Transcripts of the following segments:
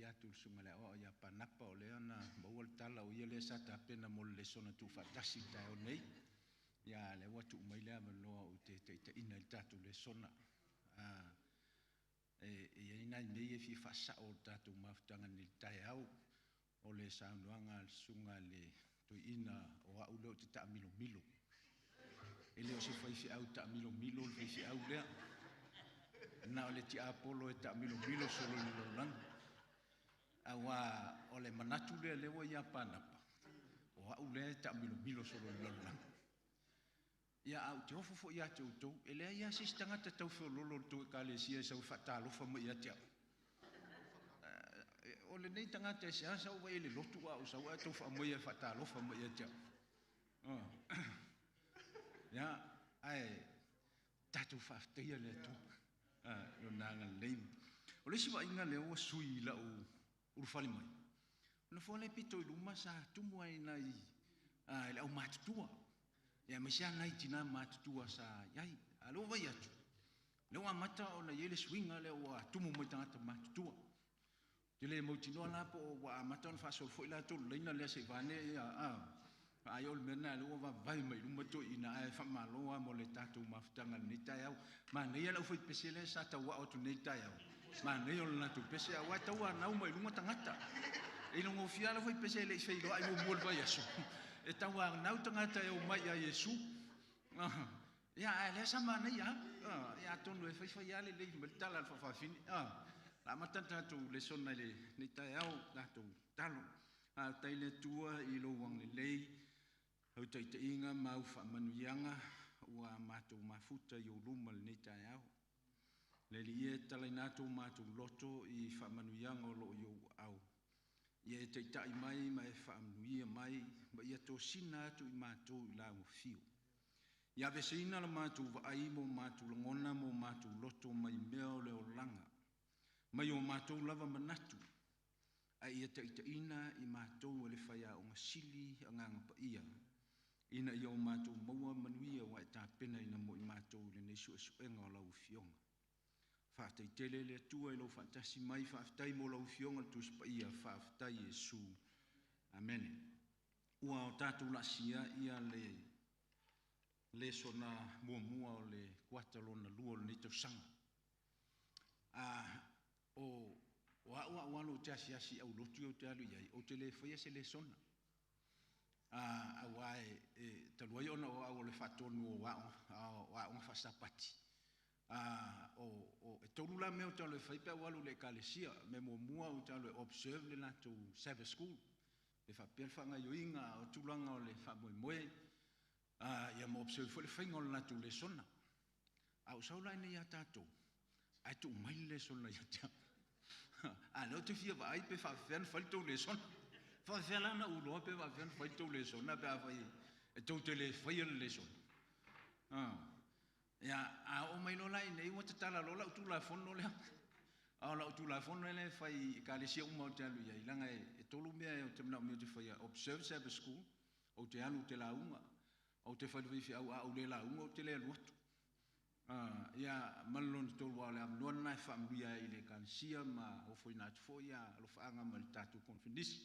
ia tu sunga le o ia panapa o le ana mo tala o ia le sa ta pena mo le sona tu fatasi ta o nei ia le watu mai le lo o te ina il tatu le sona e ina nei e fi fasa o tatu maftanga ni tai au o le saunuanga sunga le tu ina o au le te ta milo ele o se fai fi au ta milo le fi au le na o le ti apolo e ta milo solo le lang awa o le manatu le o ia panapa o au le ta milo solo le lang ia au te ofo ia te utou ele ia sistanga te tau fo lolo tu ka le sia sa fa ta lo fa mo ia te o le nei tanga te sia sa o ele lotu au sa o to fa mo ia fa ta lo fa mo ia te ya ai tatu fa te ia le tu no nanga le o le siwa inga le o sui la o fali mai no fo le pito i luma sa tu mo ai nai le o matutua ya misia nai tina matutua sa yai alo vai atu le o mata o na yele swinga le o tu mo mo tanga matutua te le mo tino na po wa mata on fa sol fo ila tu le na le se vane ya ai ol mena lo va vai mai luma to ina ai fa malo mo le tatu maftanga ni tai au ma nei ala foi pesele sa ta wa o tu nei tai au ma nei ol na tu pese wa ta wa na mai luma tangata e no mo fiala foi pesele fei lo ai mo vai aso e ta wa na tangata e o mai ya yesu ya le sa ma nei ya tonu e fai ale le metala fa fini la matata tu le sona le ni tai au la tu talo tai le tua i lo wang le lei au te inga mau fa manuianga ua mātou mafuta i o luma le nei tai au. Le li e tala nātou mātou loto i fa manuianga o lo i o au. Ie te tai mai mai fa manuia mai ma ia tō sina atu i mātou i lau fiu. Ia veseina la mātou wa aimo mātou langona mo mātou loto mai mea o le o langa. Mai o mātou lava manatu. Ai ia te ina i mātou le whaia o ngasili a nganga pa ia. Ina i o mātou maua manuia wa e tā pena ina mo i mātou le nesu enga o lau fionga. Whātai tele le tua i lau whantasi mai whaafitai mo lau fionga tu sipa ia whaafitai Jesu. Amen. Ua o tātou la sia ia le sona mua o le kuatalona lua le neitau sanga. O walo te asi au lotu o te alu iai, o te le whaia se le sona. Awai taluai ona o au le whatonu o wao whasapati. O torula mea o talo e whaipea walu le kalesia, me mua o talo e observe le nato Sabbath school. Le whapea whanga yo inga o tulanga o le whamoe. Ia mo observe le whainga o le nato le sona. Au saula ina ia tātou. Ai tu mai le sona ia tia. Leo te fia vai pe whawhian whaitou le sona. Whawhian ana uloa pe whawhian whaitou le sona pe awhai e tau te le whaian le sona. Ia, o mai lola i nei wata tala lola utu la fono lea. La utu la fono le whai ka le sia uma o te alu ia. Ilanga e tolu mea e o te mnau mea te whai observe Sabbath school. O te alu te la unga. O te whai whiwhi au le la unga o te le aluatu. Ia malon tolu wale am luana e whaamruia i le kansia ma o foi nāt foi a lo whaanga ma le tātou konfindisi.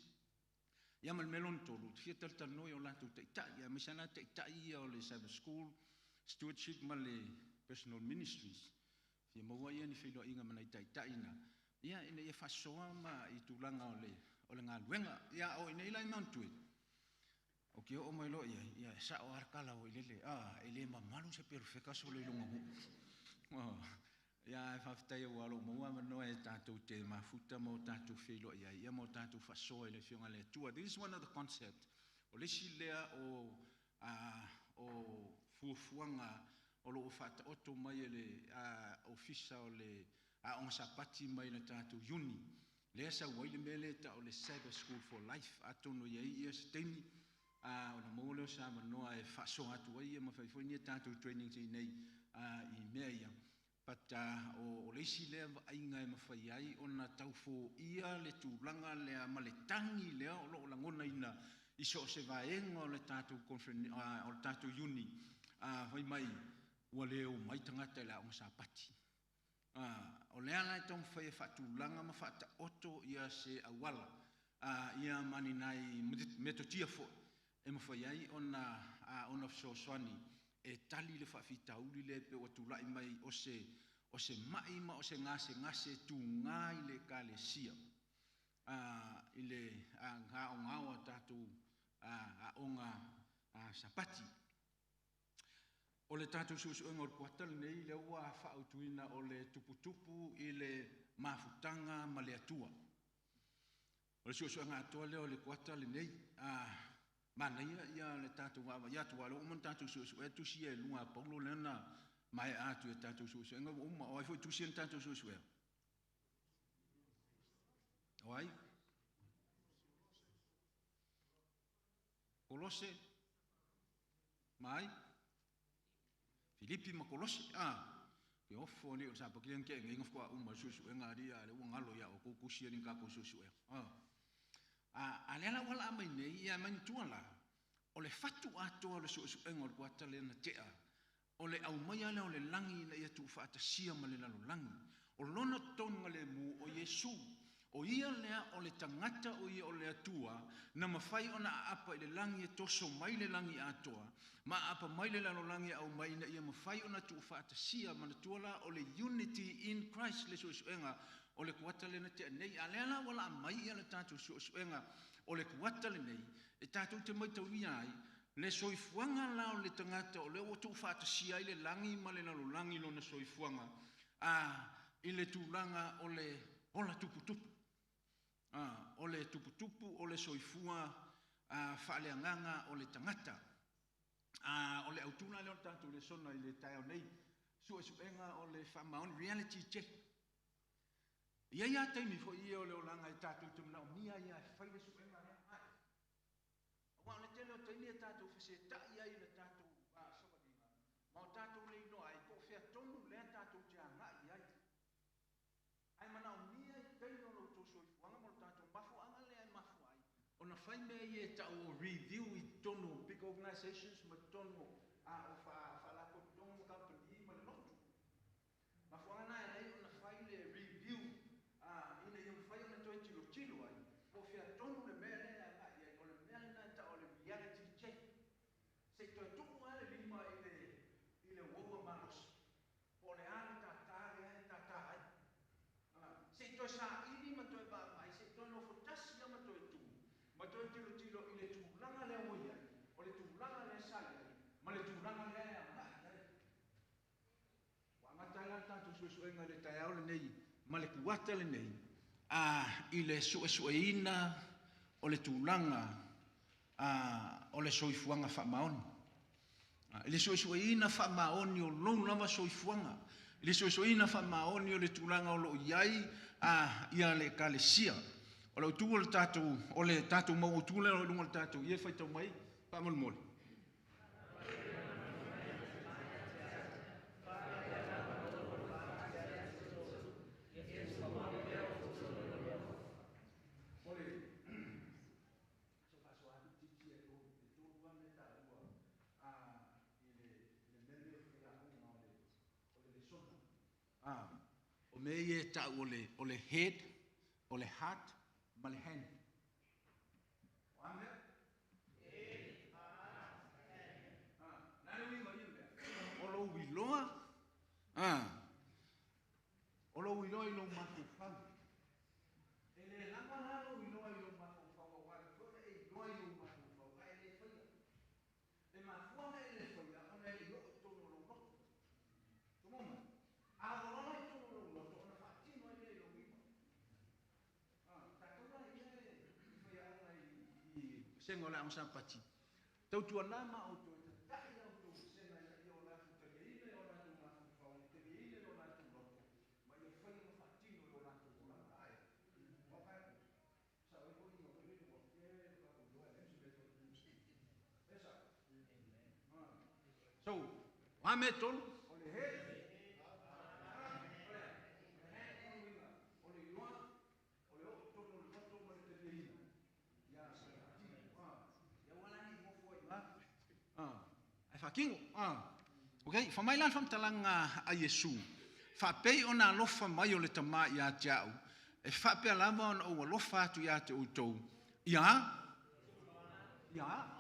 Ia mal melon tolu, te fia taltanoi o lātou te itai, ia misana te itai o le Sabbath school, stewardship ma le personal ministries. Fia maua ia ni whiloa inga mana i itai na. Ia ina ia whasoa ma i tūlanga o le ngā luenga. Ia o ina ilai mauntui. O kia o mai lo ia sa o arkala o ilele ele mamalu se perfeka so le longa mo ia whaftai o alo mua mano e tātou te mafuta mo tātou whilo ia mo tātou whasoa le whionga le tua. This is one of the concept o le si lea o fuafuanga o lo whata oto mai le ofisa o le onga sapati mai le tātou uni lea sa waile mele ta o le Sabbath School for Life atono ia stemi o na mole o sa manoa e whaso atu ai e mawhai ni tātou training si nei i mea ia. But o leisi lea ainga e mawhai ai o na tau fo ia le tūlanga lea ma le tangi lea o lo langona ina i so se vaenga o le tātou o le tātou uni vai mai ua leo mai tangata la o sa pati. o lea lai tong whae whatulanga ma whata oto ia se awala. Ia mani nai metotia fo. E ma whae ai ona fsoswani. E tali le whawhitauli le pe o tulai mai o se mai ma o se ngase tu ngai le ka le sia. Ile ngā o ngawa tātou onga sapati. O le tātou susuenga o kuatal nei le ua whaautuina o le tuputupu i le mafutanga ma le atua. O le susuenga atua leo le kuatal nei, mana ia le tātou wawa, ia tua lo uman tātou susuenga tusi e lunga paulo lena mai atu e tātou susuenga, o ai foi tusi e tātou susuenga. O ai? Kolose? Mai? Filipi ma Kolose? Ke ofo ni o sa pakiang ke ngai ngofko uma susuenga dia le ngalo ya o kukusia ni ka ko susuenga. Alela wala mai nei ia man tuala. O le fatu ato le susuenga o kuata le na tea. O le au mai ale o le langi na ia tu fata sia ma le lalo langi. O lona tonga le mu o Yesu. O ia lea o le tangata o ia o le atua na mawhai ona apa i le langi e toso mai le langi atoa. Ma apa mai le lalo langi au mai na ia mawhai ona tu whaata sia mana tuala o le unity in Christ le susuenga o le kuata le na tea nei. Alela wala mai ia le tātou susuenga o le kuata le nei. E tātou te mai tau ai le soifuanga lao le tangata o le o tu whaata sia i le langi ma le lalo langi lo na soifuanga. I le tūlanga o le ola tuputupu. O le tuputupu, o le soifua, whaaleanganga o le tangata. O le autuna leo tātou le sona i le taio nei. Suenga o le whamaon reality check. Ia taimi fo ia o le olanga i tātou tumna o mia ia whaile suenga rea mai. Wa le tele o taini e tātou whase ta ia i le tātou somadinga. Ma o tātou le ino ai ko whea tonu le tātou tia ngā i ai. Ai mana o mia i taino lo to soifuanga mo tātou mafu anga le ai mafu ai. Ona whai mea i e tau o review i tono big organizations ma tono o whalako tono company ma le lotu. Mafu anga nai rei ona whai le review ina i whai ona toi tilo ai. O whia tono le mea le ai mai ai o le mea le nai tau le reality check. Se toi tuku ale lima i le woga maros. O le ale tatare ai tatare. Se toi sa ini ma toi ba mai, se toi no fotasi ma toi tu. Ma toi tilo i le tūlanga le oia, o le tūlanga le sai, ma le tūlanga le ai mai. Wa ngata la tātou suesuenga le tai au le nei, ma le kuata le nei. I le suesueina o le tūlanga, o le soifuanga whamaoni. I le suesueina whamaoni o long lava soifuanga. I le suesueina whamaoni o le tūlanga o lo iai, ia le kalesia. O le utu o le tātou mau utule o lunga le tātou ia whai tau mai, pa mole mole. O me ie tau o le head, o le heart, ma le hand. O ame? Nane ui mai iwe. O lo wiloa? O lo wiloa i lo mafu fau. E le lama la lo wiloa i lo mafu fau. O wale kone e loa i lo mafu fau. Ka e le whaia. E mafuanga e le whaia. Ona e lo tono lo loto. Tumoma. A lona i tono lo loto. Ona whaatino e le lo wima. Sengo la onsa pati. Tau tua nama o to tahi o to senga i o la futa ile o la tu ma fa o te ile o la tu loto. Ma ia fai no fatino o la tu la ai. O ka sa o ko no ko ni mo ke ka ko do e se beto tu. Esa. So, wa me tol o le he. Fakingo. Okay, fa mai lan fam talanga a Yesu. whapei o nā lofa mai o le tama i a te au. E whapea lama ona ua lofa atu i a te outou. Ia? Ia?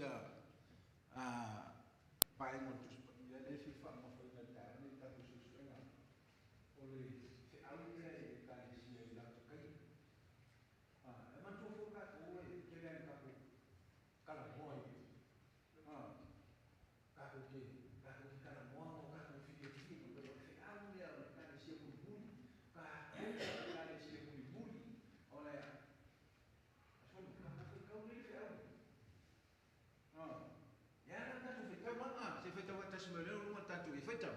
ia pai ngotus ia le fi fa ma foi na ta ni ta tu su na ole se au ia e ka ni si e la to kai e ma tu fo ka ko e ke le ka ko kala moi ka ko ke kala mo no ka ko fi fi no pero se au ia ka ni si ku buli ka ka ni si ku buli ole son ka ko le fi au ya na ka tu fi ka ma se fe ta wa ta se me le no ta tu e fe ta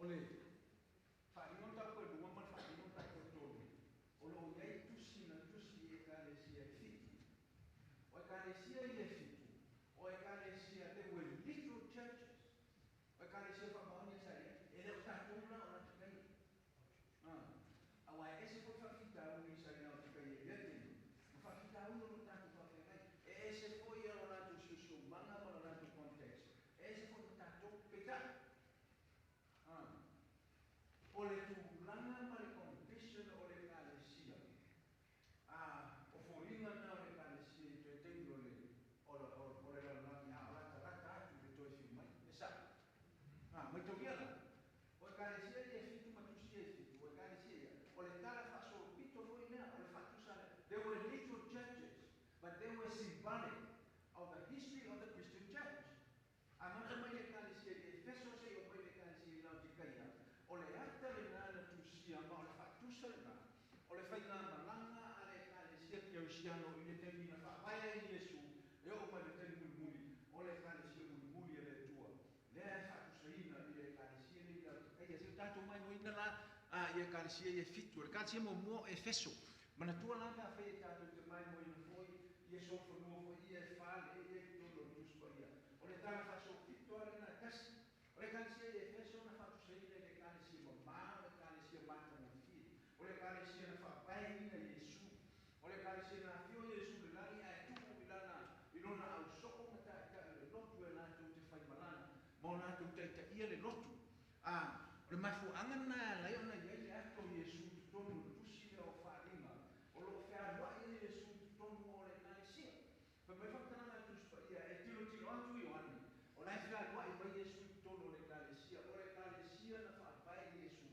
ole whaingon tau koe lua man whaingon tau koe tonu. Ole o iei tusi na tusi e kālesia e whitu. O e kālesia i e whitu. O e kālesia there were little churches. O e kālesia whamaonia sa e. E leo tātou la o na tukai. Awa e ese foi whakitau ni sa ina o tukai e iatenu. Whakitau no tātou whawhengai. E ese foi o na tu siusio manga ma na tu context. E ese foi o tātou petai. O le tūlanga ma le confession o le kālesia. O fōringa na o le kālesia i tue tengi o le lalani a rata rata atu le toi whiu mai. E sa. Mai tau ia la. O e kālesia i e whitu matusi e whitu. O e kālesia ia. O le tala whaso pito roi nea. O le whatusa le. There were little churches. But they were symbolic of the history of the Christian church. Amata mai le kālesia i e wheso se o mai le kālesia i Laodikeia. O le ata le nana tusia ma o le whatusa le nana. O le whainga malanga a le kālesia ki Ausiano i le temi na whapaia i Yesu. E o mai le temi muli. O le kālesia muli e le tua. Lea e whatusaina i le kālesia i Laodikeia. Se tātou mai no ina la i e kālesia i e fitu. Le kālesia mo mua e wheso. Mana tua la ka whai tātou te mai mo ina foi. I e sofa mua foi i e whale e tolo tuspa ia. O le tala whaso fitu a le na kasi. O le kālesia i e wheso na whatusaina i le kālesia mo maa, o le kālesia mata mo fie. O le kālesia na whapai ina Yesu. O le kālesia na fio Yesu le lani a e tupu i lana. I lona au soko mata e ka le lotu e nātou te whai malana. Mo nātou teita ia le lotu. O le mafu angana lai ona iei le ato Yesu tu tonu tusi le o wharinga. O lo whea i Yesu tu tonu o le kālesia. Pa mai whakarana tuspa ia e tilo tilo atu i oani. O lai whea i mai Yesu tu tonu o le kālesia. O le kālesia na whapai Yesu.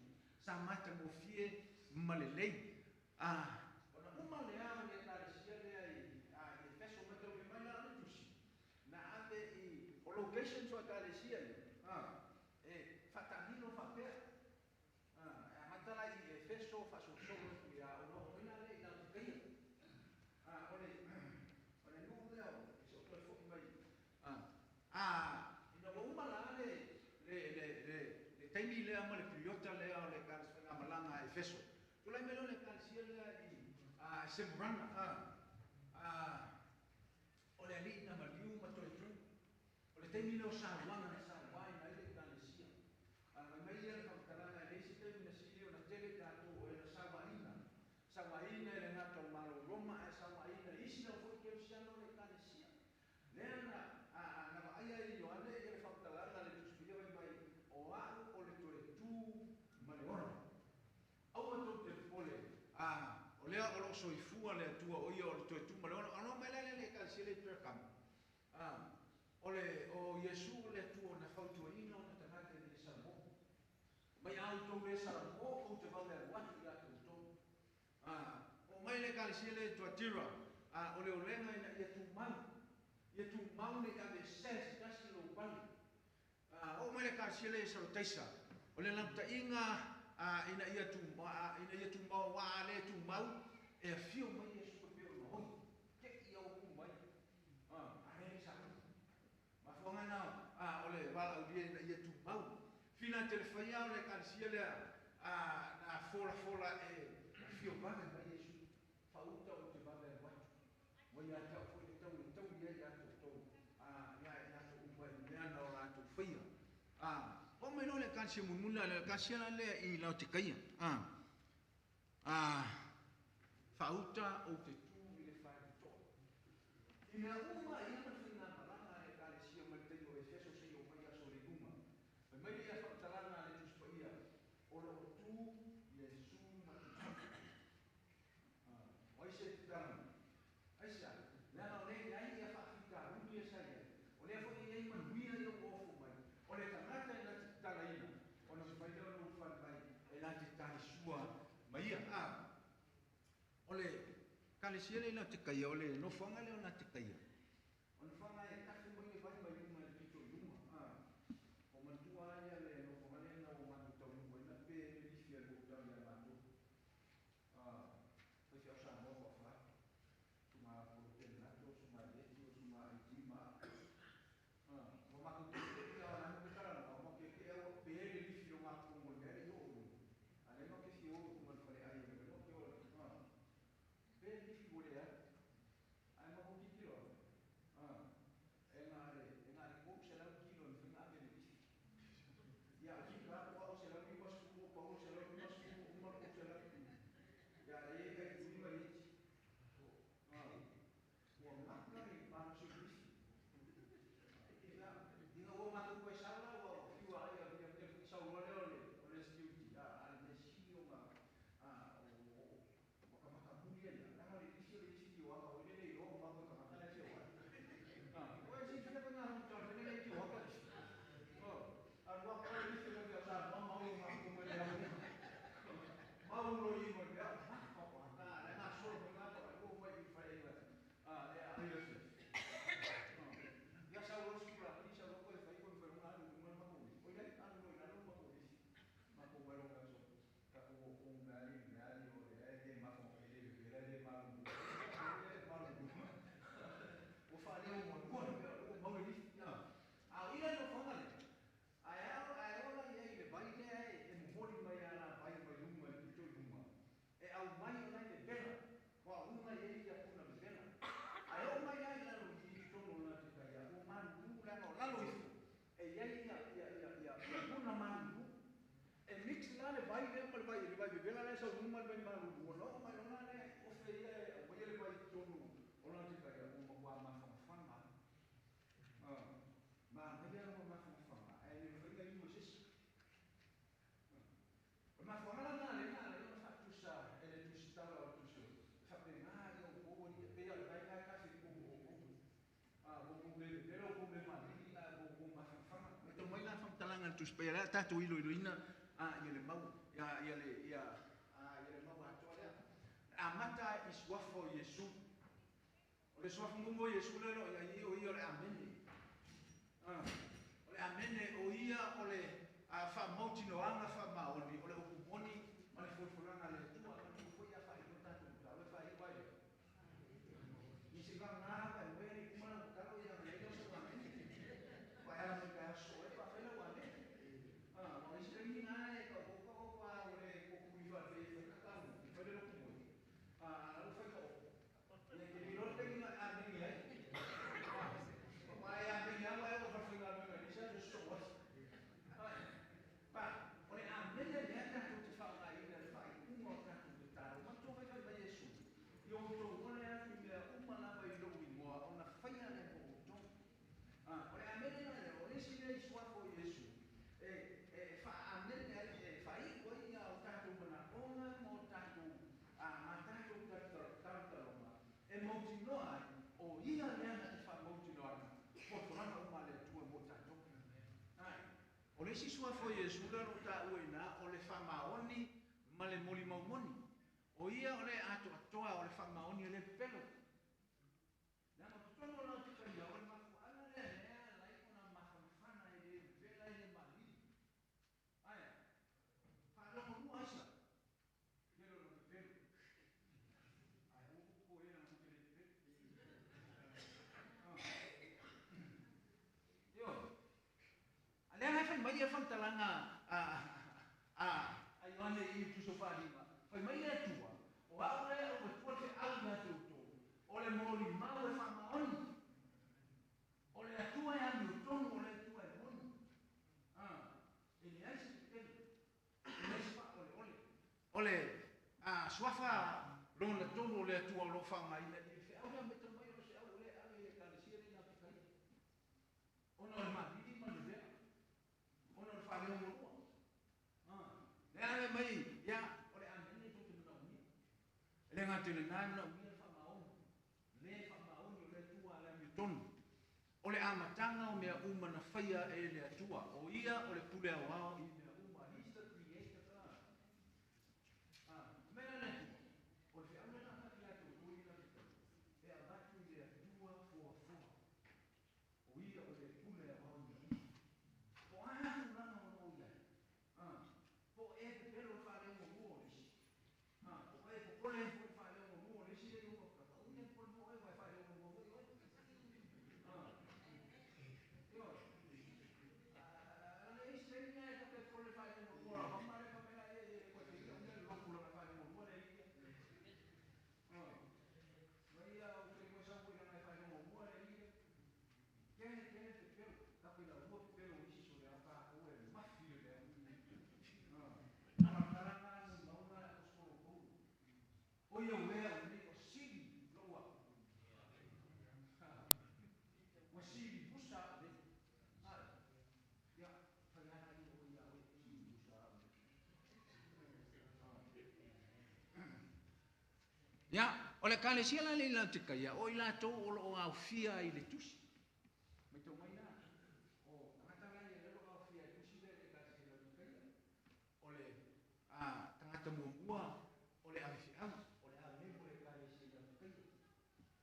Sa mata mo fie malelei. O na uma lea o le kālesia lea i wheso mata o le mai la ane tusi. Na ate i o location so a kālesia i. E whatanino whapea. E matala i e wheso whasosolo i a o no o ina le i nau te keia. O le nuhu leo, e se o toi fōki mai. Ina o uma la le taimi lea ma le piliota lea o le kālesia malanga e wheso. Tulai melo le kālesia lea i Semurana. O le alina ma liu ma toi tu. O le taimi leo Saruanga na Saruai na ile kālesia. Mai ia le whakataranga e leisi taimi na sili o na tele tātou o e na Sawaina. Sawaina e le ngata o Malo Roma e Sawaina isi na fōi keo siano le kālesia. Lea na waaia i Ioane e le whakataranga le tuspia mai o au o le tore tū ma le ora. Au ato te pole. O lea o lo soifua le atua o ia o le tore tū ma le ora. Ano mai le kālesia le tue kama. O Yesu le atua na whautua ina o na tangata ni Samo. Mai au tau le Samo o te wale watu i atu tau. O mai le kālesia le tuatira. O le olenga ina ia tu mau. Ia tu mau ne ame ses kasi lo wali. O mai le kālesia le Sarotaisa. O le lamta inga ina ia tu mau wa le tu mau. E a fio mai Yesu ko peo na hoi. Ke ia o ku mai. Ahene sa. Ma fongana o le wala o dia ina ia tu mau. Fina te le whaia o le kālesia le na fola e fio bane mai Yesu. Whauta o te bane watu. Mo ia tau fo le tau ia ia tau. Ia tau umai mea na o la tau whaia. O mai no le kālesia munmula le kālesia la le i Laodikeia. Whauta o te tū i le whaeto. I mea uma i ana whina malanga le kālesia mai te o e wheso se o mai aso le uma. Mai ia whakataranga le tuspa ia. O lo tū Yesu matutu. O ise te tarama. Aisa, lea no le ai ia whakita rungi e sa ia. O lea fo i ei manuia i o ofu mai. O le tangata i la te talaina. O na whaidea no whan mai. E la te tarisua mai ia. O le kālesia le la te kaia. O le no whanga leo na te kaia. O na whanga e taku mai le vai mai uma le pito i uma. O mantua aia le no whanga le na o matutau uma. Ina pe e rifia le utau ia matu. Whai au sa mo wa wha. Suma porotene nato, suma letio, suma itima. O makutau ia o na mukutara. O makutau ia o pe e rifia o matu mo tu spera tatu ilo ina ia le mau ia le mau atoa a mata iswafo Yesu o le swafo mo Yesu le lo ia o le amene o le amene o ia o le a fa mauti no anga fa maoni o le okuponi ma le fulfulanga le tua o foi a fa i tatu ta le fa i vai i se va na va e veri kuma na kalo ia le lo so amene vai ala mo ka so e fa fela wa ne ma i se ni na e ko o le ko ku i va fe ka ka o le lo ku lo fa ko le ke lo te ni a ni ai vai a ni a vai o fa fe la me ni sa so wa pa o le amene le ata ko te fa la i le fa i ku mo ka tu ta ma to vai ka Yesu yo to o le a ni le uma na vai lo i mo ona fa ia le ko to o le amene le o le si le swafo Yesu fa amene fa i ko ia o ta tu na ona mo ta tu ma ta tu ta roma e mo ti noa o ia le ana te fa mo ti noa po to na uma le tu mo ta tu o le si swafo Yesu la no ta uena o le fa maoni ma le moli maumoni o ia o le ato atoa o le fa maoni le pelo na mo to no la tu ka ia o ma fu ana le la i ona ma fa fana e vela e mali ai fa lo mo asa ye lo no pelo ai o ko era mo te le yo ale ha fa mai fa talanga ai ona i tu so fa di fa mai e tua o aure o po te au na tu o le moli ma o fa maoni o le atua e anu tonu o le atua e moni e le aisi te le spa ole swafa lo na tonu o le atua o lo fa mai le fe au na me te mai o se au le ale ka le sire na te kai ona ma di ma le ona fa le mo le ale mai ya ole amene tu te na uni le ngate le na na uni fa maoni le tua le mi tonu o le amatanga o mea uma na faia e le atua o ia o le pule au au i mea uma he's the creator mea le o le fiauna na pati la tu tui na te e a batu i le atua fua o ia o le pule au au i po aha lana o no ia po e te pelo fa le o mua o lisi po e po pole fa le o mua o lisi le o ka o ia po mo e fa le o mua o yo Ya, ole kale sia la le la te kai o ila to o lo au fia i le tusi. Me to mai na. O tangata la le lo au fia i tusi le ka se la te kai. Ole tangata mo bua ole a fia ole a me mo le kale sia la te kai.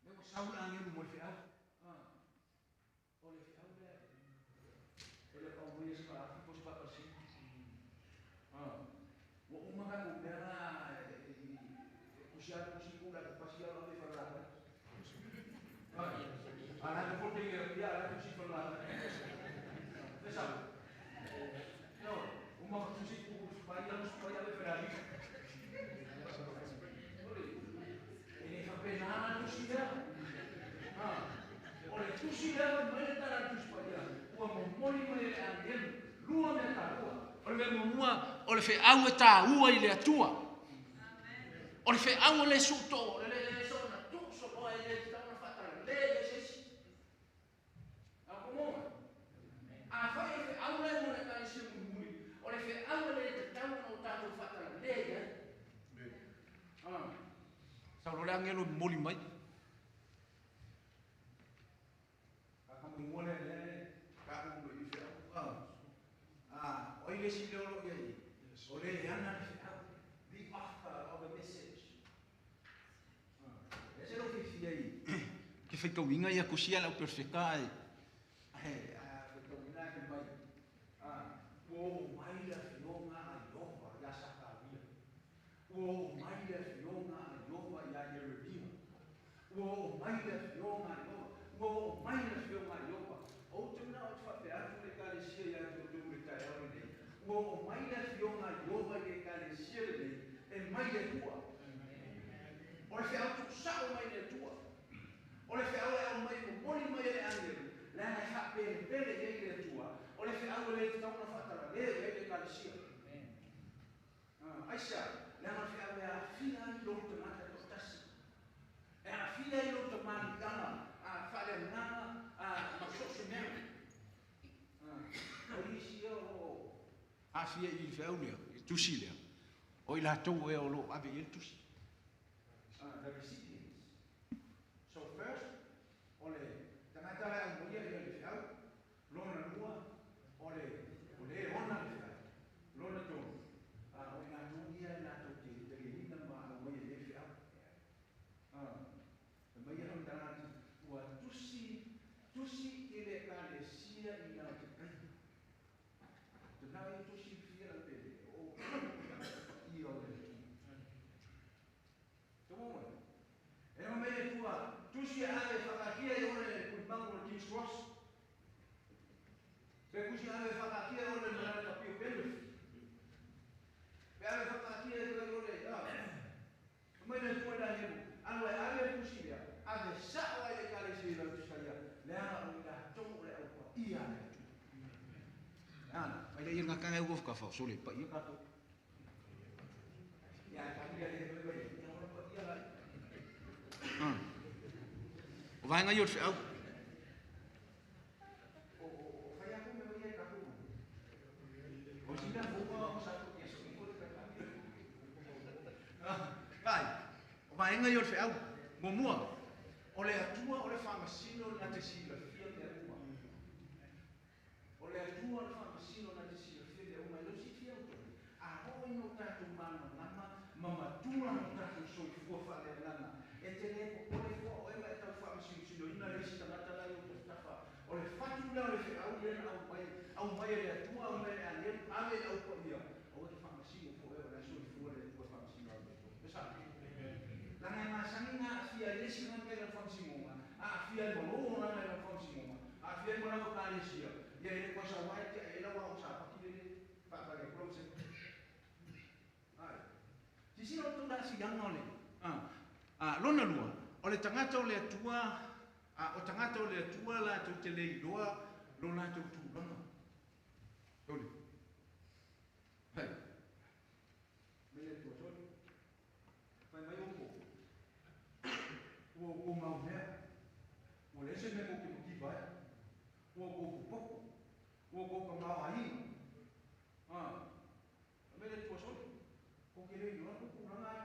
Me mo saula nge mo fia. Ole fia le. Ele pa mo ia sa fa po pa si. O uma ka ko bera usia si kula pasia la de farla. Ana ko te ia la si farla. Esa. No, uma si ku supaya le ferali. Ini fa pena tu si da. Ole tu si da mai ta tu supaya. Ua mo moli mai angel. Lua me ta lua. Ole me mua, ole fe au ta ua i le atua. Ole fe au le suto, le so na tu so o le ta na fata le se si. A como? A fa fe au le mo le ka se mu. Ole fe au le te ta no ta no fata le ya. Sa lo le angelo moli mai. Ka mo mo le ka mo i fe au. Oi le si le o ye. Ole ana fe au. The author of a message. Ese lo que fia aí. Que foi tão inga ia coxia lá o perfecai. Foi tão inga que vai. O mai la fiona a Yova ya sakavia. O mai la fiona a Yova ya Yerubima. O mai la fiona a Yova. O mai la fiona a Yova. O tu na o fa pe atu le kalesia ya tu le kai ore nei. O mai la fiona a Yova ke kalesia nei. E mai le tua. Ole fe auto sao mai le tua. Ole fe au mai mo moli mai le angelo. La na fa pe pele ye le tua. Ole fe au le tau na fatara le kalesia. Aisha, la na fe au a fila i lo te mata to tasi. E a fila i lo te mani dana a fale nana a masoso mea. Oi si o a fia i fe au le tusi le. Oi la tau e o lo ave il tusi. The recipients. So first, ole tangata la ang moia ia le fiau, lona lua, ole ona le fiau, lona to. O nga tu ia na to te lina ma ang moia le fiau. The moia on dana ua tusi ele kale sia i na te kai. Te nai tusi fia le o i o le. E no mele tua, tusi ave whakakia i ore kuipango le King's Cross. Pe kusi ave whakakia i ore marana ka pio pelu. Pe ave whakakia i ore, mele tua la hemu. Anwe ave kusi lea, ave sao ai le kare si la tuskaia. Lea o i la tongo le au pa ia le tu. Ana, ai le inga kanga ua whakawhau, sole, pa ia kato. Ia kakia le hemu e ia ora pa ia lai. O vai ngai o te au. O whai aku me wai e kapu. O tina fuka o sa tu kia so i kore kaka. Vai, o vai ngai o te au. Mo mua, o le atua o le whamasino na te sila fia te uma. O le atua o le whamasino na te sila fia te uma. Ilo si fia o toni. A hoi no tatu mano nama, mamatua no tatu soi fua whale lana. E te lepo o le fua o ema e tau whamasino ina le si tangata lai o te tafa. O le whatu lea o le whi au lena au mai le atua au mai le alien, ave au pa ia. O le whamasino fua e o le soi fua le tua whamasino au le tua. Pesa? Langa e masangi nga a fia lesi nga kai la whamasino nga. A fia e malo nga kai la whamasino nga. A fia e mana o kālesia. Ia e kwa sa wai te e lawa o sa pakile. Whapare prose. Ai. Sisi o tona si yanga ole. Lona lua, o le tangata o le atua, o tangata o le atua la tau te lei loa, lo la tau tūranga. Tole. Hei. Mele tua tole. Pai mai opo. O mau mea. O le se me ko ki ki vai. O poko. O ka mau ainga. Mele tua tole. Ko ke lei loa ko tūranga ai.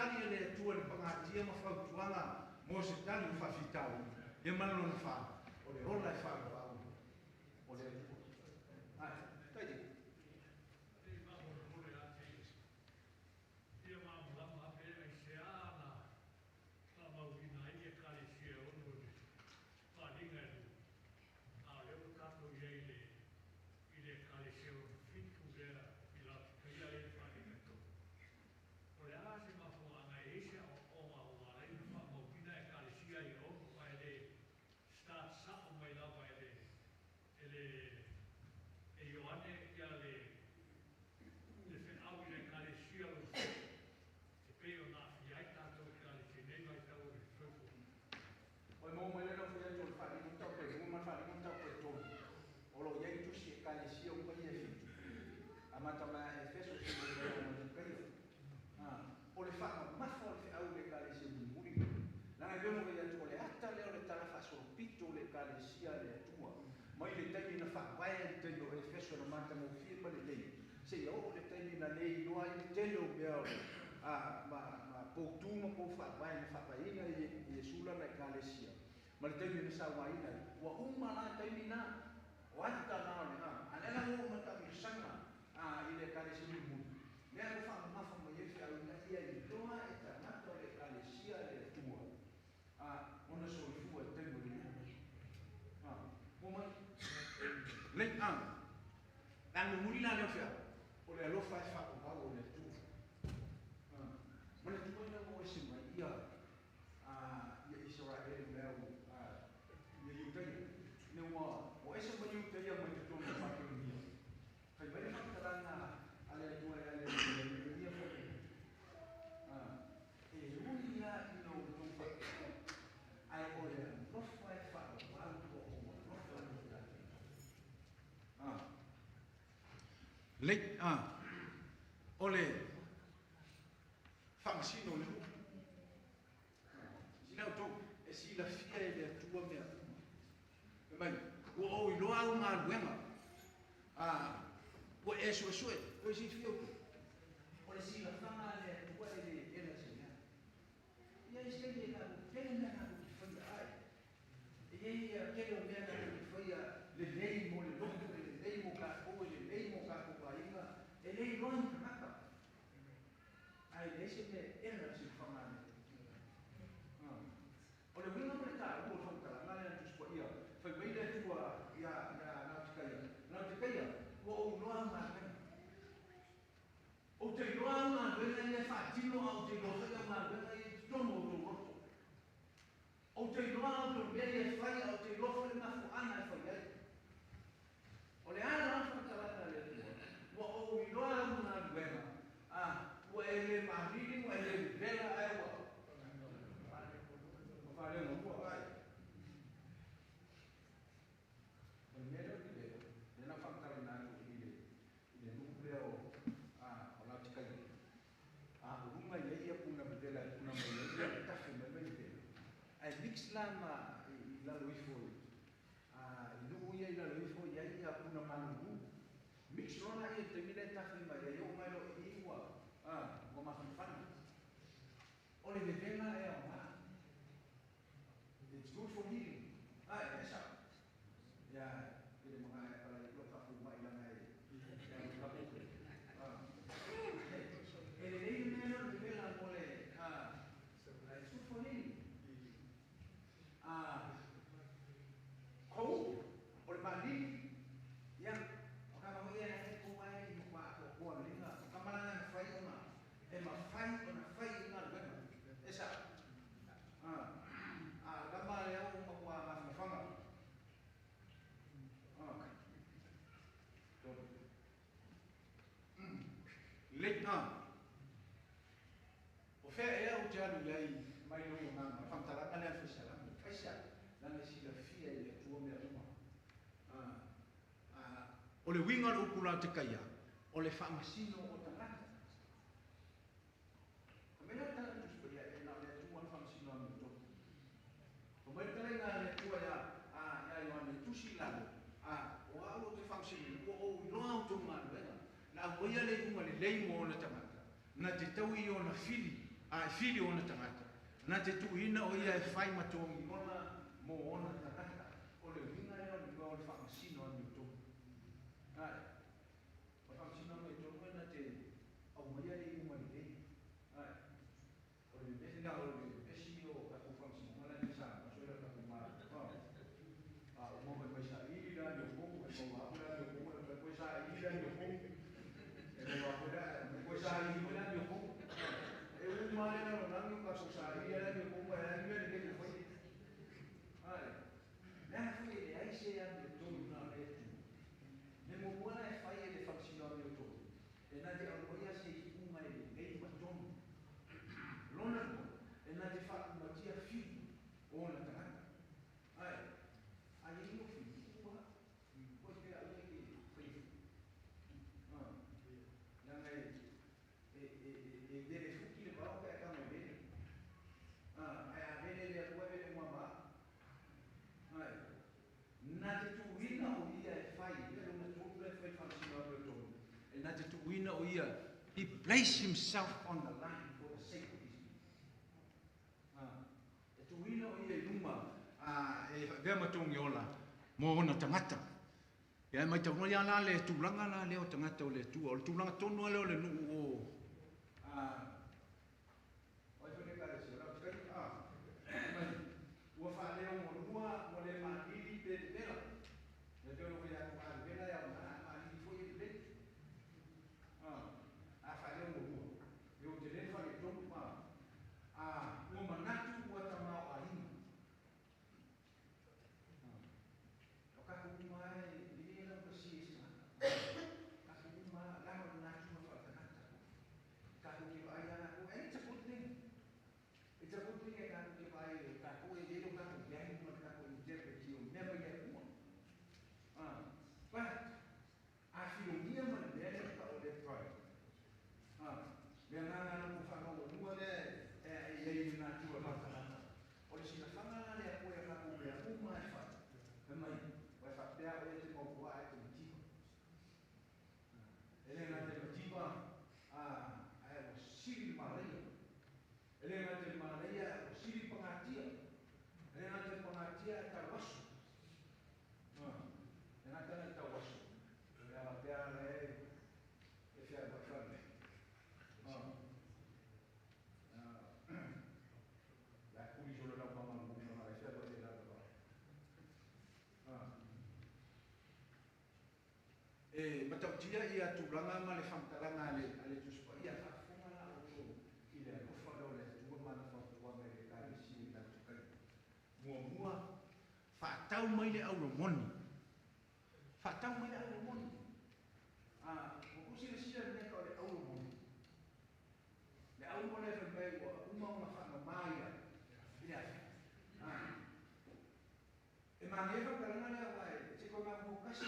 tali le tua le pangatia ma fa tuanga mo se tali fa fitau e malo na fa o le ola fa o le ai tai mai le tai na fa vai te no e feso na mata mo firma le lei se yo le tai na lei no ai te lo bel ma po tu mo po fa vai na fa vai na e sula na kalesia ma le tai na sa vai na wa umma na tai na wa ta na na ana mo mata mi sanga ile kalesia mu me ko fa ma fa mo ye fa na ia i toa e ta na to le kalesia le tua ona so fu e te mo le dan muri la le fa o le lo fa fa ko ba o le tu mo le tu na mo se mai ia ia Israel me ia yu te ne mo o ese mo yu te ia mo te tonu fa ke ni fa vai fa ta na ale tu ale ia fa e uni ia no tu fa ai o le no fa fa ba o le ole famasino le sila to e sila fia le tua me e mai o lo au ma luenga o eso o si fio o le sila fama le tua le ela sina ia ese le na tele na na ki foi ai e ia tele o me na ki foi le lei mo le longo le lei mo ka o le lei mo ka ko ainga e lei longo naka ai ese le ela si fama o le winga mo le ta o fo ka na le tu spo ia foi bem le tua ia na tikaia o no ama o te loa ma vena ia fa tino au te loa ia ma vena ia tono o roto o te loa au te mea ia fai au te loa le mafu ana e fai ai o le ana afa kalata le tua o i loa ma vena o e le mariri o e le vela ai wa o fa le mo ai o mea le vela le na fa kalata na le nucleo o la tikaia uruma ia puna bedela puna mai ia tafe mai mai te ai mix la ma la loifo lu ia la loifo ia puna manu mix rona ia te mile tafe mai ia o mai lo iwa o ma fan o le bedela e o ma it's good for healing esa ya ele mga para lo ka fu mai la mai ele nei meno le vela mole it's good for healing kou o le mali ia o ka mo ia e ko mai i kwa ko linga o ka mana na fai ona e ma fai ona fai na le esa ka male o ma kwa ma fanga le o fe e o jalu lei mai no na fantara ana fisala faisa na le sila fia le tua me uma o le winga o kula te kaia o le famasino o tangata o me na tala tu spoia e na le tua famasino no to o me tala na le tua ya yo ane tu silalo o alo te famasino o no auto man na o ia le uma le lei mo le tangata na te tau i ona fili a fili ona tangata na te tuina o ia e fai matongi ona mo ona tangata o le vinga e ona o le whamasino anu to ai o whamasino anu to na te au maia e uma ni ai o le besi na o le besi o kaku whamasino ngala ni sa so ia kaku mara a o mo mai sa i la ni o mo e mo a la ni o mo e ko sa i la ni o mo e mo a la ko sa i la ni o mo Mare na rangi ka sosari era ni ko era ni ni ke foi ai na foi ele ai se a de todo na letra ne mo bona e fai ele faxino a meu todo e na de algoia se uma ele dei batom lona e na de fa uma tia filho ou na cara ai aí no filho uma pois que a lei que foi ah na e dele fuki le bao ka ka me ai a vele le ko vele uma ba ai na te tuina o ia e fai ele una tuina e fai faxino a meu todo e na te tuina o ia he placed himself on the line for the sake of his people e tuina o ia luma e vea matongi ola mo ona tangata ia mai tau ia la le tulanga la le o tangata o le tua o le tulanga tonu ale o le nu o oi foi ka se ora mai ua fa le o lua mo le manili pe vela le teu no ia ka vela ia na manili foi le a fa le o lua eu te le fa le topu ma ua manatu ua tamao a ina o ka ku mai le la pa si sa ka ku ma la na tu ma fa tanata ka ku ki vai ana ku it's a good thing it's a good thing ka ku ki vai ka ku e le ka ku yang ma ka ku interpret you never get one but a filomia ma le ka o le pride le nga nga no fa no lua le e na tu ma tanata o le sina fanga le ko e ka ku le uma e fa mai vai fa pe a o te mo wa e te tipo ele na te tipo ai o siri maria ele na te maria o siri pangatia ele na te pangatia ta wasu na te ta wasu ele na te ale e fia ba fa la kuli jolo la pa ma mo na la fia ba de la ba e matautia ia tulanga ma le whamtaranga ale tuspa ia whafunga na o i le kofa leo le tua mana whatua me le kare si la tukai mua whatau mai le auro moni whatau mai le auro moni o kusi le sila le neka o le auro moni le auro moni e whampai ua uma una whanga maia ia e mangi e whamtaranga le awai te koe ma mokasi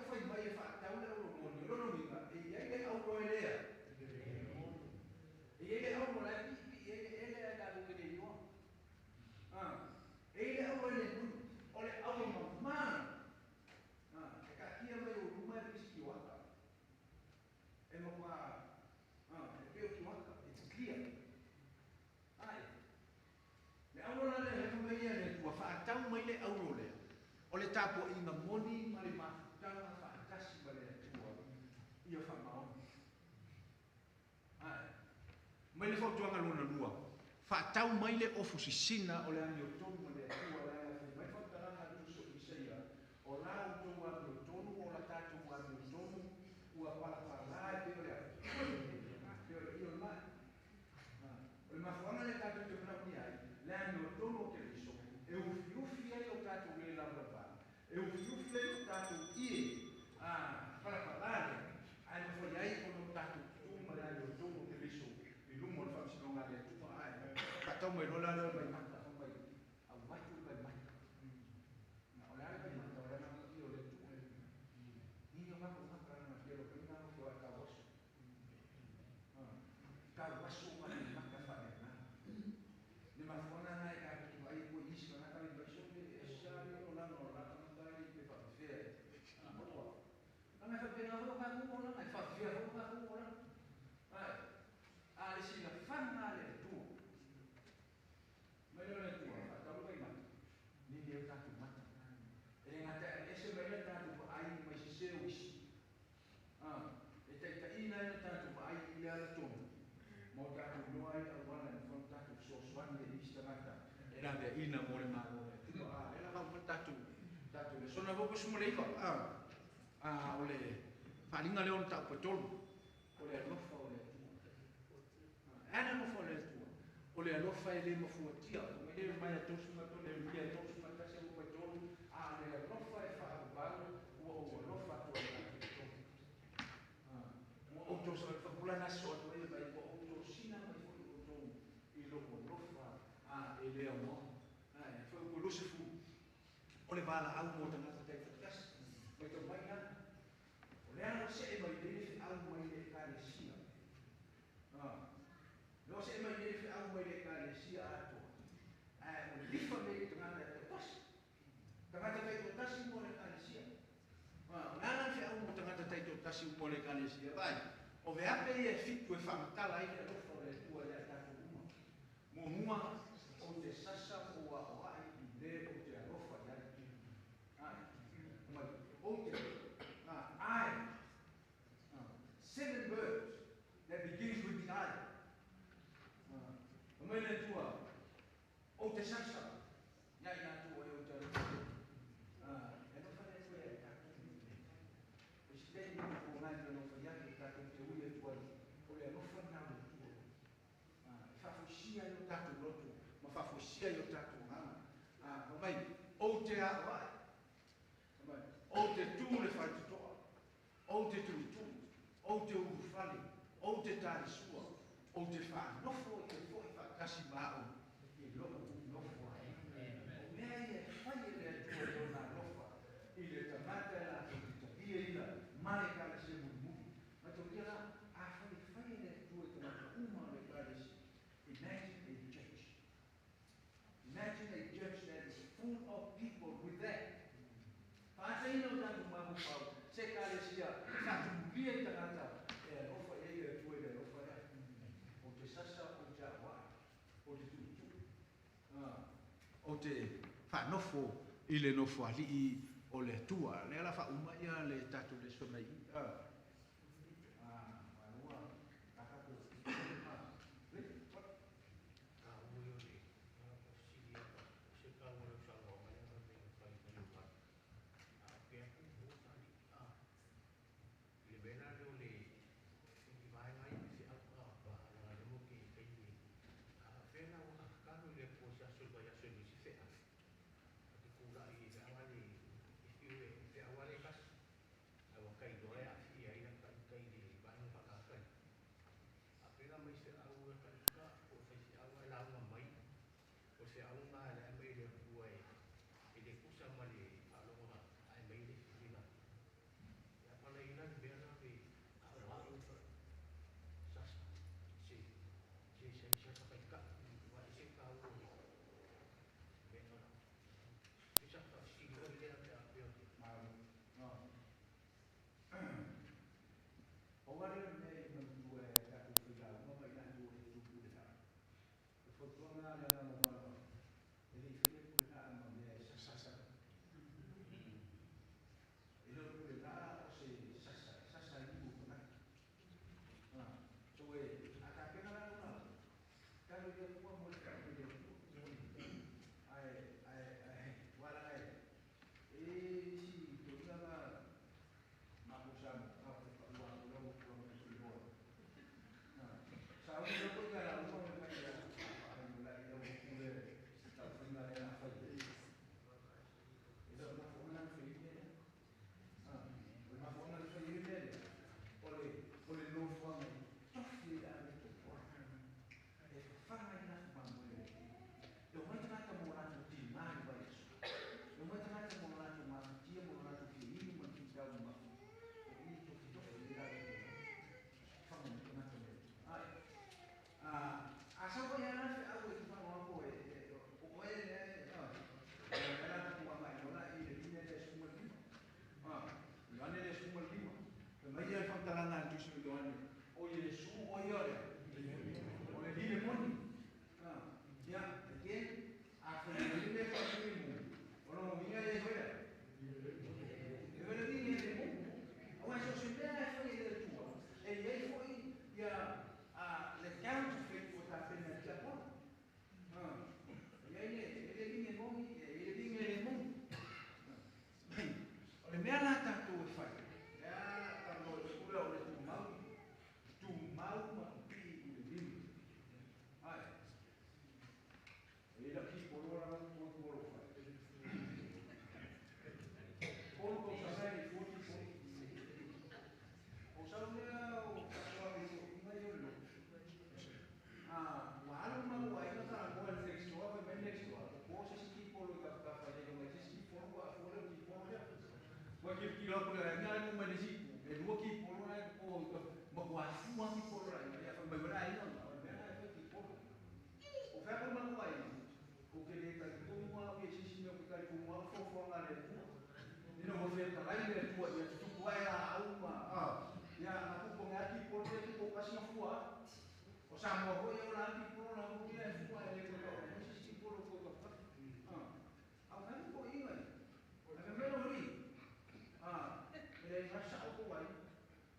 fai mai fa tau le o mo ni lo ni e ia le au ro ele e ia le au ro la pi ele da lo que le yo e le au le o le au ma e ka kia mai o ruma e pisi wa e mo pa e pe o wa it's clear ai le au ro la le mai le tua fa tau mai le au ro le o le tapo i na moni ma le ma tanga fa kasi ba le tua ia fa mau mai le foto anga lona lua fa tau mai le ofusi sina o le ani o tonu ma le tua la mai fa tanga tu so i seia o la o tu wa o tonu o la tatu wa o tonu ua pala pala e pe le pe io ma o ma fa le tatu te na ni ai le ani o tonu ke liso e o fiufi ai o tatu le la va e o fiufi ai o tatu i pala pala ai ma foi ai o tatu tu ma le ani o tonu ke liso mo fa si no ngale tu ai ka to mai rola le mai mata mai au mai tu mai mata na ola ai mai mata ola na ki o le tu ni yo ma ko ma ka na ki lo que na ko ka wasu ma ni mata fa na ni ma fona na ka ki vai ko isi na ka ni basho de esa ni ola no la na ta ni pe fa fe na me fa pe na ho ka ku ola mai fa fe ho ka ku ola ai si na vai a wana e whanatatu so swani e ista ngata. E rā mea ina mo le mālo le. Tua e la hau whanatatu. Tatu le sona voko sumareiwa. O le whalinga leo na tau patolu. O le alofa o le tua. Ana alofa o le tua. O le alofa e le mafuatia. O me le mai a tosu mato le mia tosu matase o patolu. Le alofa e whaabubalo. Ua o alofa tua le patolu. Ua o tosu e whakula naso atu e mai. Ua o tosu sina mai fulu o tosu. I loko alofa. E lea mo. Foi o Lucifu. O le vala au mo tangata te whakasi. Mai tau mai ana. O le ana se e mai le au mai le kalesia. Lo se e mai le au mai le kalesia ato. O le lifa me tangata te whakasi. Tangata te whakasi mo le kalesia. O le ana se au mo tangata te whakasi mo le kalesia. Vai. O me ape e fitu e whamatala i le rofa o le tua le atako uma. Mo mua o te sasa o a oai i le o te arofa i ai. O te ai. 7 birds that begins with the I. O mele tua o te sasa. Ia ina tua e o te arofa. E no whare tua e tako. E si te ina ko ngai te no whaiake tako te ui e tua. O le arofa nā le tua. Whafusia i o tako roto. Ma whafusia i o tako hana. Mai, o te awai. O te tū le whaitutoa. O te tūtū. O te urufale. O te tārisua. O te whanofo i te fōi whakasi māo. I loko nofo ai. O mea i e whai e le tua i o nā nofa. I le tamata e la ki te tapia i la. Mare kare se mui. Ma tō kia la, a whai e le tua i tamata uma le kare se. Imagine a church. Imagine a church that is full of people with that. Whaatei no tangu mahu pau, se kāresia, whaatumulia i tangata, e rofa e ia tue le rofa e. O te sasa, o te awa, o te tutu. O te whanofo i le nofo alii o le tua. Le ala whaumaya le tatu le sonai. Fine. kilo ko le ngai ko mai si e dua ki po ro ai ko ma ko a fu ma ki po ro ai ya fa mai rai no me ai ko ki po o fa ko ma ko ai o ke le ka ko mo a ke si me ko ka ko mo fo fo nga le ni no mo fe ta ai le tu ya tu ko ai a u ma ya na ko ko nga ki po ro ko ka si fu a o sa mo ko yo na ki po ro ko ki le fu ai le ko ko si po ro ko ka a fa ko i mai a me lo ri e fa sa ko ai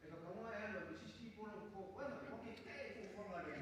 e ka ko ai lo si si po ro ko bueno ko ki te fu nga le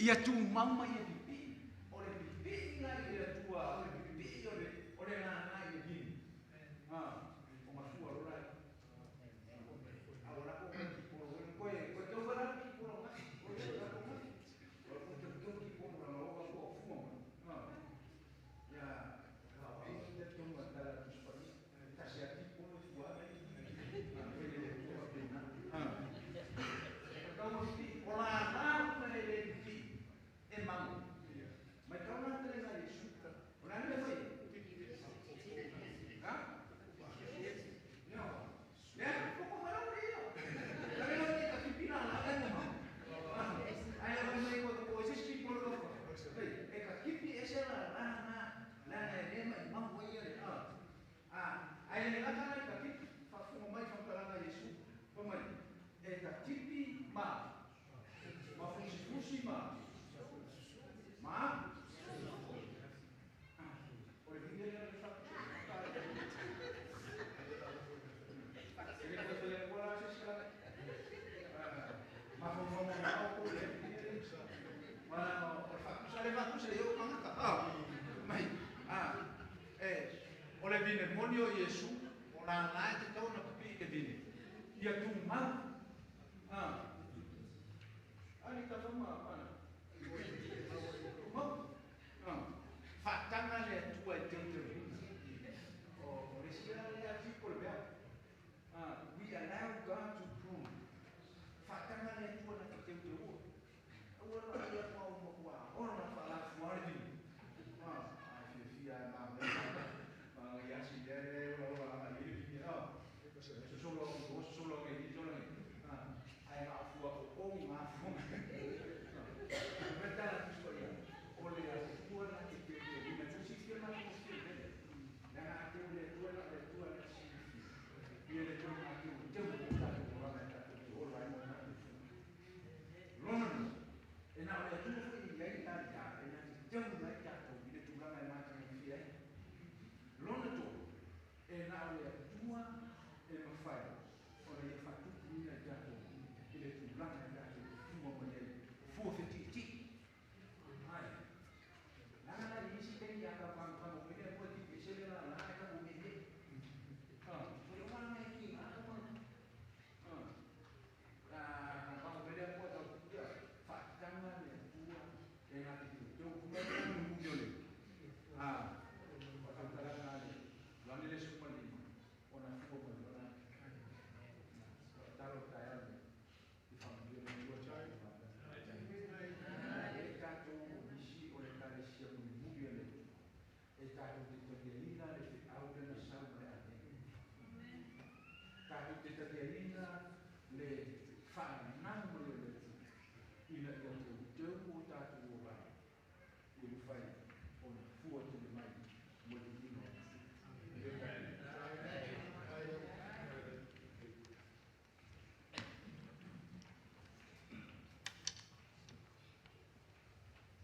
ia tu mama ia pipi ole pipi na ia tua ole pipi ole na na ia gini o ma tua lo rai agora ko ki por ko ko to bara ki por ma ko ko la ko ma ko to ki por na lo ko fu ma ya la va de to ma ta la tu pa ta se a ti por tua ole vine monio Yesu ora na te tau na pipi ke vine ia tu mau ali ka toma pana fatanga le tua e te o resia le ati por ver we allow God to prove fatanga le tua na te ora ia pa o mo ora na fala fuori fia na ya si dere o la ali solo che di giorno hai una fuoco o una fuoco per dare la storia o le fuoco che ti viene tu si firma te takeina le whanau mo le